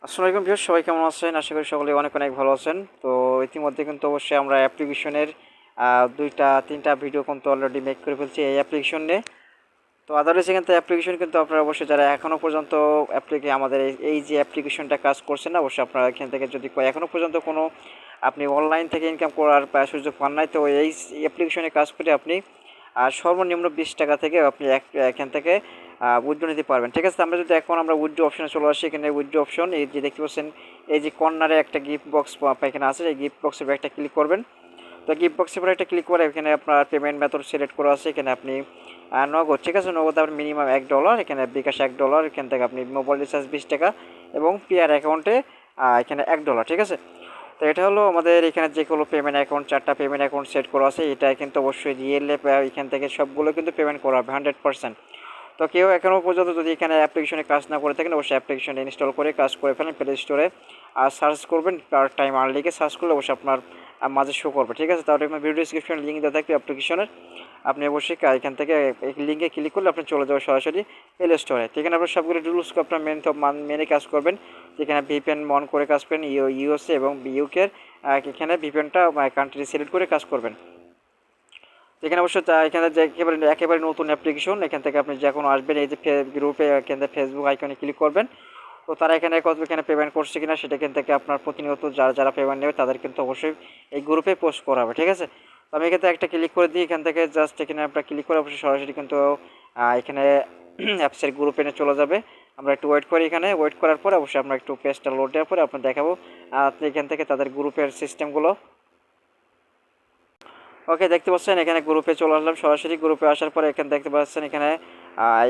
আসসালামু আলাইকুম ভিউয়ার্স, সবাই কেমন আছেন? আশা করি সকলেই অনেক অনেক ভালো আছেন। তো ইতিমধ্যে কিন্তু অবশ্যই আমরা অ্যাপ্লিকেশনের ২টা ৩টা ভিডিও কিন্তু অলরেডি মেক করে ফেলছি এই অ্যাপ্লিকেশন নিয়ে। তো আদারওয়াইজ এখান থেকে অ্যাপ্লিকেশন কিন্তু আপনারা অবশ্যই যারা এখনও পর্যন্ত আমাদের এই যে অ্যাপ্লিকেশনটা কাজ করছেন না, অবশ্যই আপনারা এখান থেকে যদি এখনও পর্যন্ত কোনো আপনি অনলাইন থেকে ইনকাম করার সুযোগ পান নাই, তো এই অ্যাপ্লিকেশনে কাজ করে আপনি সর্বনিম্ন 20 টাকা থেকে আপনি এখান থেকে উইথড্র নিতে পারবেন। ঠিক আছে, আমরা যদি এখন আমরা উইথড্র অপশনে চলে আসি, এখানে উইথড্র অপশন এই যে দেখতে পাচ্ছেন, এই যে কর্নারে একটা গিফট বক্স এখানে আছে, এই গিফট বক্সের উপর একটা ক্লিক করবেন। তো গিফট বক্সের উপর একটা ক্লিক করে এখানে আপনার পেমেন্ট মেথড সিলেক্ট করা আছে, এখানে আপনি নগদ, ঠিক আছে, নগদ আপনার মিনিমাম $1, এখানে বিকাশ $1, এখান থেকে আপনি মোবাইল রিচার্জ 20 টাকা এবং পিআর অ্যাকাউন্টে এখানে $1, ঠিক আছে। তো এটা হলো আমাদের এখানে যে কোনো পেমেন্ট অ্যাকাউন্ট, 4টা পেমেন্ট অ্যাকাউন্ট সেট করা আছে, এটা কিন্তু অবশ্যই রিয়েলে এখান থেকে সবগুলো কিন্তু পেমেন্ট করা হবে 100%। তো কেউ এখনও পর্যন্ত যদি এখানে অ্যাপ্লিকেশনে কাজ না করে থাকেন, অবশ্যই অ্যাপ্লিকেশনটা ইনস্টল করে কাজ করে ফেলেন প্লে স্টোরে, আর সার্চ করবেন পার্ট টাইম আর্নিংয়ে, সার্চ করলে অবশ্যই আপনার মাঝে শো করবে। ঠিক আছে, তাহলে আপনার ভিডিও ডিসক্রিপশনে লিঙ্ক দেওয়া থাকবে অ্যাপ্লিকেশনের, আপনি অবশ্যই এখান থেকে এই লিঙ্কে ক্লিক করলে আপনি চলে যাবেন সরাসরি প্লে স্টোরে। এখানে আপনার সবগুলো রুলস আপনার মেনে কাজ করবেন। এখানে ভিপিএন অন করে কাজ করবেন, ইউএসএ এবং ইউকের এখানে ভিপিএনটা কান্ট্রি সিলেক্ট করে কাজ করবেন। এখানে অবশ্য এখানে যে একেবারে নতুন অ্যাপ্লিকেশন, এখান থেকে আপনি যখন আসবেন এই যে গ্রুপে এখান থেকে ফেসবুক আইকনে ক্লিক করবেন। তো তারা এখানে পেমেন্ট করছে কিনা সেটা এখান থেকে আপনার প্রতিনিয়ত যারা যারা পেমেন্ট নেবে তাদের কিন্তু অবশ্যই এই গ্রুপে পোস্ট করা হবে। ঠিক আছে, তো আমি এখান থেকে একটা ক্লিক করে দিই, এখান থেকে জাস্ট এখানে আপনার ক্লিক করে অবশ্যই সরাসরি কিন্তু এখানে অ্যাপসের গ্রুপে নিয়ে চলে যাবে। আমরা একটু ওয়েট করি, এখানে ওয়েট করার পরে অবশ্যই আমরা একটু পেজটা লোড দেওয়ার পরে আপনার দেখাবো আপনি এখান থেকে তাদের গ্রুপের সিস্টেমগুলো। ওকে, দেখতে পাচ্ছেন এখানে গ্রুপে চলে আসলাম, সরাসরি গ্রুপে আসার পরে এখানে দেখতে পাচ্ছেন এখানে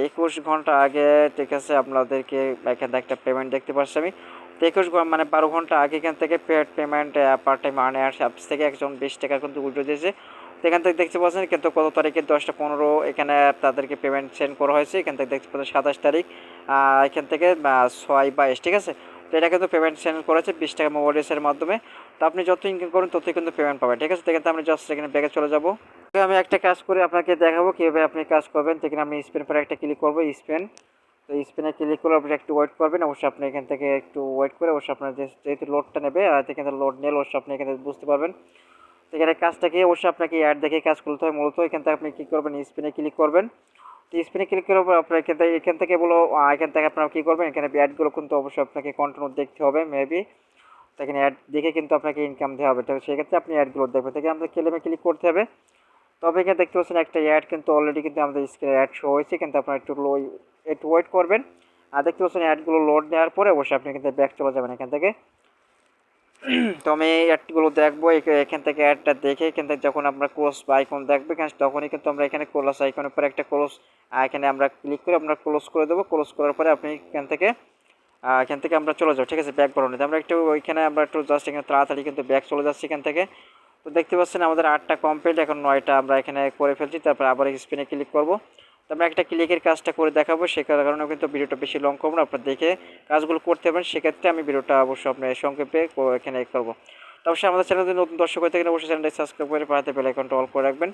21 ঘন্টা আগে, ঠিক আছে, আপনাদেরকে এখানে একটা পেমেন্ট দেখতে পাচ্ছি আমি। তো 21 মানে 12 ঘন্টা আগে এখান থেকে পেমেন্ট পার্ট টাইম আর্নিয়ার্স অ্যাপস থেকে একজন 20 টাকা কিন্তু উইথড্র দিয়েছে। তো এখান থেকে দেখতে পাচ্ছেন কিন্তু কত তারিখে 10টা 15 এখানে তাদেরকে পেমেন্ট সেন্ড করা হয়েছে। এখান থেকে দেখতে পাচ্ছেন 27 তারিখ, এখান থেকে 6/22, ঠিক আছে। তো এটা কিন্তু পেমেন্ট সেন্ড করেছে 20 টাকা মোবাইল রিচার্জের মাধ্যমে। তো আপনি যত ইনকাম করেন ততই কিন্তু পেমেন্ট পাবেন। ঠিক আছে, তো এখানে আমি জাস্ট এখানে ব্যাগে চলে যাব। আমি একটা কাজ করে আপনাকে দেখাবো কীভাবে আপনি কাজ করবেন। তো এখানে আমি স্পেন পরে একটা ক্লিক করবো, স্পেন। তো স্পেনে ক্লিক করে আপনি একটু ওয়েট করবেন, অবশ্যই আপনি এখান থেকে একটু ওয়েট করে অবশ্যই আপনার যেহেতু লোডটা নেবে আর এখানে লোড নিলে অবশ্যই আপনি এখানে বুঝতে পারবেন। তো এখানে কাজটাকে অবশ্যই আপনাকে অ্যাড দেখে কাজ করতে হয় মূলত। এখান থেকে আপনি কী করবেন, স্পেনে ক্লিক করবেন। তো স্পেনে ক্লিক করার পর আপনার এখান থেকে বলো এখান থেকে আপনারা কী করবেন, এখানে অ্যাডগুলো কিন্তু অবশ্যই আপনাকে কন্টিনিউ দেখতে হবে মেবি। তো এখানে অ্যাড দেখে কিন্তু আপনাকে ইনকাম দেওয়া হবে, তো সেক্ষেত্রে আপনি অ্যাডগুলো দেখবেন। থেকে আমাদের ক্লেমে ক্লিক করতে হবে। তবে এখানে দেখতে পাচ্ছেন একটা অ্যাড কিন্তু অলরেডি কিন্তু আমাদের স্ক্রিনে অ্যাড শো হয়েছে, কিন্তু আপনার একটু ওয়েট করবেন। আর দেখতে পাচ্ছেন অ্যাডগুলো লোড নেওয়ার পরে অবশ্যই আপনি কিন্তু ব্যাক চলে যাবেন এখান থেকে। তো আমি অ্যাডগুলো দেখবো, এখান থেকে অ্যাডটা দেখে এখান থেকে যখন আমরা ক্লোজ বা আইকন দেখবো তখনই কিন্তু আমরা এখানে ক্লোজ আইকনের পরে একটা ক্লোজ এখানে আমরা ক্লিক করে আমরা ক্লোজ করে দেবো। ক্লোজ করার পরে আপনি এখান থেকে আমরা চলে যাবো। ঠিক আছে, ব্যাক বাটনে আমরা একটু ওইখানে আমরা একটু জাস্ট এখানে তাড়াতাড়ি কিন্তু ব্যাক চলে যাচ্ছি এখান থেকে। তো দেখতে পাচ্ছেন আমাদের 8টা কমপ্লিট, এখন 9টা আমরা এখানে করে ফেলছি। তারপর আবার স্পিনে ক্লিক করবো। তো আমরা একটা ক্লিকের কাজটা করে দেখাবো, সে কারণে কিন্তু ভিডিওটা বেশি লং করবো না, আপনার দেখে কাজগুলো করতে পারেন। সেক্ষেত্রে আমি ভিডিওটা অবশ্যই আপনার সংক্ষেপে এখানে করবো। তো অবশ্যই আমাদের চ্যানেলে নতুন দর্শক হয়ে থাকেন অবশ্যই চ্যানেলটা সাবস্ক্রাইব করে পাঠাতে বেল আইকনটা অল করে রাখবেন।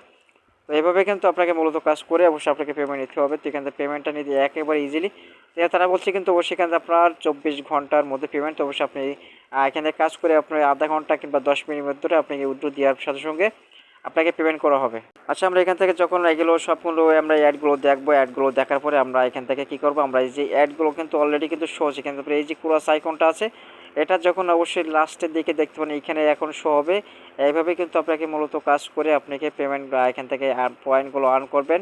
তো এইভাবে কিন্তু আপনাকে মূলত কাজ করে অবশ্যই আপনাকে পেমেন্ট নিতে হবে। তো এখান থেকে পেমেন্টটা নিতে একেবারে ইজিলি, তারা বলছে কিন্তু অবশ্যই এখানে আপনার 24 ঘন্টার মধ্যে পেমেন্ট। তো অবশ্যই আপনি এখানে কাজ করে আপনার আধা ঘন্টা কিংবা 10 মিনিটের মধ্যে আপনাকে উইথড্র দেওয়ার সাথে সঙ্গে আপনাকে পেমেন্ট করা হবে। আচ্ছা, আমরা এখান থেকে যখন এগুলো সবগুলো আমরা অ্যাডগুলো দেখবো, অ্যাডগুলো দেখার পরে আমরা এখান থেকে কী করবো, আমরা এই যে অ্যাডগুলো কিন্তু অলরেডি কিন্তু শো হচ্ছে, কিন্তু এই যে ক্রস আইকনটা আছে এটা যখন অবশ্যই লাস্টের দিকে দেখতে পাবেন এখানে এখন শো হবে। এইভাবে কিন্তু আপনাকে মূলত কাজ করে আপনাকে পেমেন্ট এখান থেকে পয়েন্টগুলো আর্ন করবেন।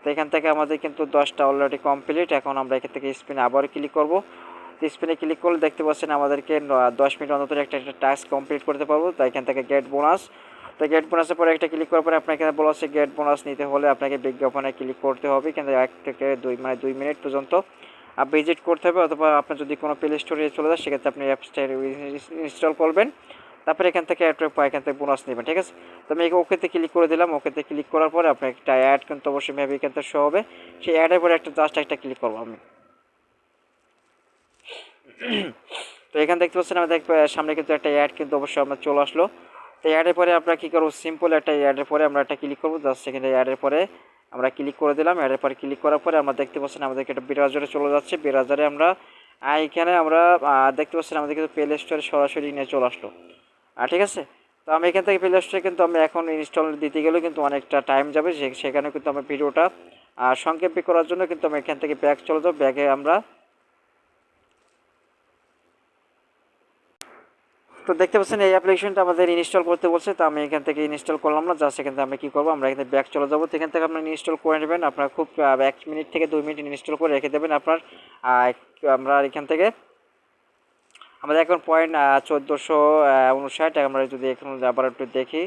তো এখান থেকে আমাদের কিন্তু 10টা অলরেডি কমপ্লিট। এখন আমরা এখান থেকে স্পিনে আবার ক্লিক করবো। তো স্পিনে ক্লিক করলে দেখতে পাচ্ছেন আমাদেরকে 10 মিনিট অন্তত একটা টাস্ক কমপ্লিট করতে পারবো। তো এখান থেকে গেট বোনাস, তো গেট বোনাসের পরে একটা ক্লিক করার পরে আপনাকে এখানে বলা হচ্ছে গেট বোনাস নিতে হলে আপনাকে বিজ্ঞাপনে ক্লিক করতে হবে, কিন্তু 1 থেকে 2 মিনিট পর্যন্ত ভিজিট করতে হবে, অথবা আপনার যদি কোনো প্লে স্টোরে চলে যায় সেক্ষেত্রে আপনি অ্যাপসটা ইনস্টল করবেন। তারপরে এখান থেকে এখান থেকে বোনাস নেবেন। ঠিক আছে, তো আমি ওকেতে ক্লিক করে দিলাম। ওকেতে ক্লিক করার পরে আপনার একটা অ্যাড কিন্তু অবশ্যই মেবি এখান থেকে শো হবে। সেই অ্যাডের পরে জাস্ট একটা ক্লিক করবো আমি। তো এখানে দেখতে পাচ্ছেন আমাদের সামনে কিন্তু একটা অ্যাড কিন্তু অবশ্যই আপনার চলে আসলো। তো অ্যাডের পরে আমরা কী করবো, সিম্পল একটা অ্যাডের পরে আমরা একটা ক্লিক করবো, জাস্ট সেখানে অ্যাডের পরে আমরা ক্লিক করে দিলাম। অ্যাডের পরে ক্লিক করার পরে আমরা দেখতে পাচ্ছেন আমাদেরকে একটা ব্রাউজারে চলে যাচ্ছে। ব্রাউজারে আমরা এখানে আমরা দেখতে পাচ্ছেন আমাদের কিন্তু প্লে স্টোরে সরাসরি নিয়ে চলে আসলো। ঠিক আছে, তো আমি এখান থেকে প্লে স্টোরে কিন্তু আমি এখন ইনস্টল দিতে গেলেও কিন্তু অনেকটা টাইম যাবে, সেখানে কিন্তু আমার ভিডিওটা সংক্ষেপে করার জন্য কিন্তু আমি এখান থেকে ব্যাক চলে যাবো। ব্যাগে আমরা তো দেখতে পাচ্ছেন এই অ্যাপ্লিকেশনটা আমাদের ইনস্টল করতে বলছে, তো আমি এখান থেকে ইনস্টল করলাম না, জাস্ট এখান থেকে আমরা কী করবো, আমরা এখানে ব্যাক চলে যাবো। তো এখান থেকে আপনার ইনস্টল করে নেবেন, আপনার খুব 1 মিনিট থেকে 2 মিনিট ইনস্টল করে রেখে দেবেন আপনার। আমরা এখান থেকে আমাদের এখন পয়েন্ট 1459, আমরা যদি এখন আবার একটু দেখি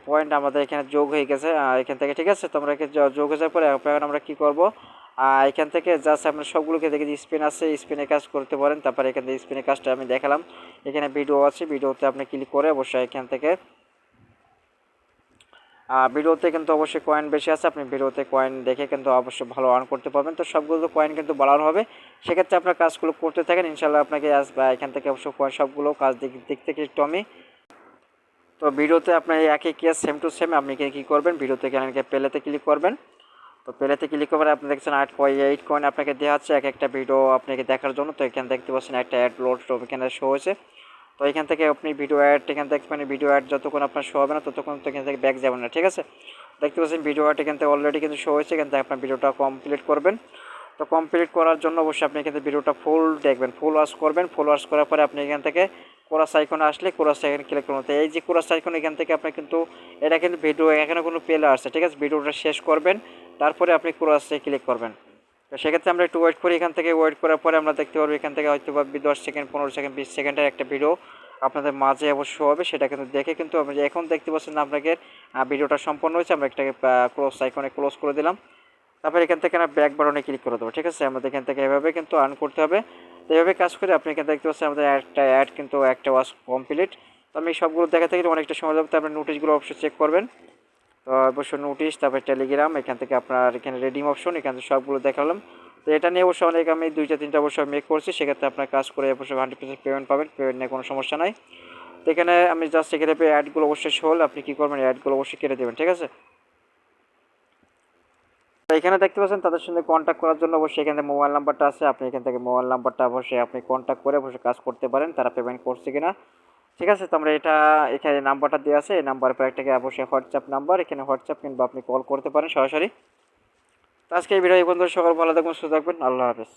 পয়েন্ট আমাদের এখানে যোগ হয়ে গেছে এখান থেকে। ঠিক আছে, তো আমরা যোগ হয়ে যাওয়ার পরে এখন আমরা কী করবো, এখান থেকে জাস্ট আমরা সবগুলোকে দেখে যে স্পিন আছে স্পিনে কাজ করতে পারেন। তারপরে এখান থেকে স্পিনে কাজটা আমি দেখালাম, এখানে ভিডিও আছে, ভিডিওতে আপনি ক্লিক করে অবশ্যই এখান থেকে ভিডিওতে কিন্তু অবশ্যই কয়েন বেশি আছে, আপনি ভিডিওতে কয়েন দেখে কিন্তু অবশ্যই ভালো আর্ন করতে পারবেন। তো সবগুলো কয়েন কিন্তু বাড়ানো হবে, সেক্ষেত্রে আপনার কাজগুলো করতে থাকেন, ইনশাল্লাহ আপনাকে আসবে এখান থেকে অবশ্যই কয়েন সবগুলো কাজ দিক থেকে একটু আমি। তো ভিডিওতে আপনার একই কেস সেম টু সেম, আপনি কী করবেন, ভিডিওতে এখানে পেলেতে ক্লিক করবেন। তো পেলেতে ক্লিক করে আপনি দেখছেন 8 কয়েন আপনাকে দেওয়া হচ্ছে এক একটা ভিডিও আপনাকে দেখার জন্য। তো এখানে দেখতে পাচ্ছেন একটা অ্যাড লোড এখানে শো হয়েছে। তো এখান থেকে আপনি ভিডিও অ্যাড এখান থেকে মানে ভিডিও অ্যাড যতক্ষণ আপনার শো হবে না ততক্ষণ তো এখান থেকে ব্যাক যাবেন না। ঠিক আছে, দেখতে পাচ্ছেন ভিডিও অ্যাড এখান থেকে অলরেডি কিন্তু শো হয়েছে, এখান থেকে আপনার ভিডিওটা কমপ্লিট করবেন। তো কমপ্লিট করার জন্য অবশ্যই আপনি এখান থেকে ভিডিওটা ফুল দেখবেন, ফুল ওয়াচ করবেন। ফুল ওয়াচ করার পরে আপনি এখান থেকে কোরাস আইকনে আসলে কোরাস আইকনে ক্লিক করুন। তো এই যে কোরাস আইকন এখান থেকে আপনি কিন্তু এটা কিন্তু ভিডিও এখানে কোনো প্লে আসছে। ঠিক আছে, ভিডিওটা শেষ করবেন, তারপরে আপনি কোরাসে ক্লিক করবেন। তো সেক্ষেত্রে আমরা একটু ওয়েট করি, এখান থেকে ওয়েট করার পরে আমরা দেখতে পারবো এখান থেকে হয়তো বা 10 সেকেন্ড 15 সেকেন্ড 20 সেকেন্ডের একটা ভিডিও আপনাদের মাঝে অবশ্য হবে, সেটা কিন্তু দেখে কিন্তু আপনি এখন দেখতে পাচ্ছেন আপনাকে ভিডিওটা সম্পন্ন হয়েছে। আমরা এটাকে ক্লোজ আইকনে ক্লোজ করে দিলাম, তারপর এখান থেকে আমরা ব্যাক বাটনে ক্লিক করে দেবো। ঠিক আছে, আমাদের এখান থেকে এভাবে কিন্তু আর্ন করতে হবে। তো এভাবে কাজ করে আপনি এখানে দেখতে পাচ্ছেন আমাদের একটা অ্যাড কিন্তু একটা ওয়াজ কমপ্লিট। তো আমি সবগুলো দেখাতে গেলে অনেকটা সময় লাগবে, তো আপনি নোটিশগুলো অবশ্যই চেক করবেন। তো অবশ্যই নোটিশ, তারপরে টেলিগ্রাম, এখান থেকে আপনার এখানে রেডিম অপশন, এখান থেকে সবগুলো দেখালাম। তো এটা নিয়ে অবশ্যই অনেক আমি 2-3টা অবশ্যই মেক করছি, সেক্ষেত্রে আপনার কাজ করে অবশ্যই 100% পেমেন্ট পাবেন, পেমেন্ট নিয়ে কোনো সমস্যা নাই। তো এখানে আমি জাস্ট এখানে অ্যাডগুলো অবশ্যই শো হলে আপনি কী করবেন, অ্যাডগুলো অবশ্যই কেটে দেবেন। ঠিক আছে, তো এখানে দেখতে পাচ্ছেন তাদের সঙ্গে কন্ট্যাক্ট করার জন্য অবশ্যই এখানে মোবাইল নাম্বারটা আছে, আপনি এখান থেকে মোবাইল নাম্বারটা অবশ্যই আপনি কন্ট্যাক্ট করে অবশ্যই কাজ করতে পারেন, তারা পেমেন্ট করছে কিনা। ঠিক আছে, তো আমরা এটা এখানে নাম্বারটা দেওয়া আছে, এই নাম্বার পর একটাকে অবশ্যই হোয়াটসঅ্যাপ নাম্বার, এখানে হোয়াটসঅ্যাপ কিংবা আপনি কল করতে পারেন সরাসরি। তো আজকে এই ভিডিও এই পর্যন্ত, সকাল ভালো থাকবেন, সুস্থ থাকবেন, আল্লাহ হাফেজ।